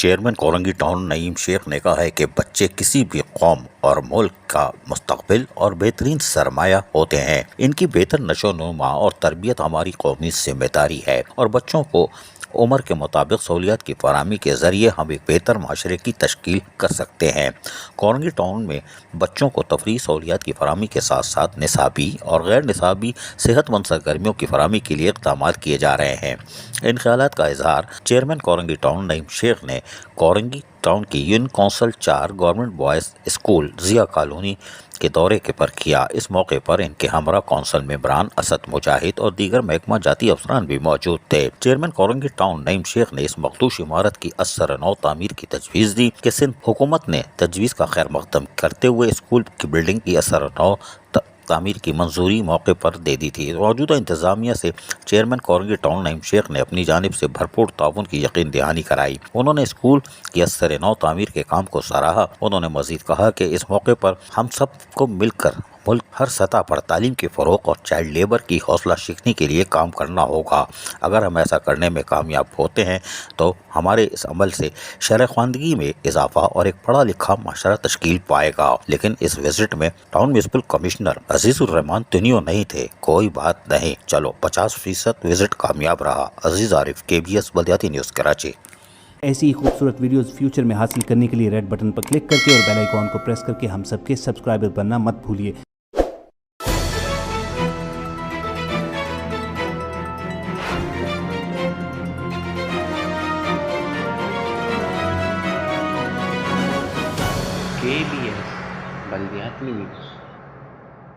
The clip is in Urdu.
چیئرمین کورنگی ٹاؤن نعیم شیخ نے کہا ہے کہ بچے کسی بھی قوم اور ملک کا مستقبل اور بہترین سرمایہ ہوتے ہیں۔ ان کی بہتر نشو و نما اور تربیت ہماری قومی ذمہ داری ہے اور بچوں کو عمر کے مطابق سہولیات کی فراہمی کے ذریعے ہم ایک بہتر معاشرے کی تشکیل کر سکتے ہیں۔ کورنگی ٹاؤن میں بچوں کو تفریحی سہولیات کی فراہمی کے ساتھ ساتھ نصابی اور غیر نصابی صحت مند سرگرمیوں کی فراہمی کے لیے اقدامات کیے جا رہے ہیں۔ ان خیالات کا اظہار چیئرمین کورنگی ٹاؤن نعیم شیخ نے کورنگی ٹاؤن کی union council 4 government boys school Zia colony کے دورے پر کیا۔ اس موقع پر ان کے ہمراہ کونسل ممبران، اسد مجاہد اور دیگر محکمہ جاتی افسران بھی موجود تھے۔ چیئرمین کورنگی ٹاؤن نعیم شیخ نے اس مخدوش عمارت کی ازسر نو تعمیر کی تجویز دی کہ سندھ حکومت نے تجویز کا خیر مقدم کرتے ہوئے اسکول کی بلڈنگ کی ازسر نو تعمیر کی منظوری موقع پر دے دی تھی۔ موجودہ انتظامیہ سے چیئرمین کورنگی ٹاؤن نعیم شیخ نے اپنی جانب سے بھرپور تعاون کی یقین دہانی کرائی۔ انہوں نے اسکول کی ازسر نو تعمیر کے کام کو سراہا۔ انہوں نے مزید کہا کہ اس موقع پر ہم سب کو مل کر ملک ہر سطح پر تعلیم کے فروغ اور چائلڈ لیبر کی حوصلہ شکنی کے لیے کام کرنا ہوگا۔ اگر ہم ایسا کرنے میں کامیاب ہوتے ہیں تو ہمارے اس عمل سے شرح خواندگی میں اضافہ اور ایک پڑھا لکھا معاشرہ تشکیل پائے گا۔ لیکن اس وزٹ میں ٹاؤن میونسپل کمشنر عزیز الرحمان تنیو نہیں تھے۔ کوئی بات نہیں، چلو 50% وزٹ کامیاب رہا۔ عزیز عارف، KBS بلدیاتی نیوز، کراچی۔ ایسی ہی خوبصورت ویڈیوز فیوچر میں حاصل کرنے کے لیے ریڈ بٹن پر کلک کر کے اور بیل آئیکن کو پریس کر کے ہم سب کے سبسکرائبر بننا مت بھولیے۔ KBS بلدیاتی نیوز۔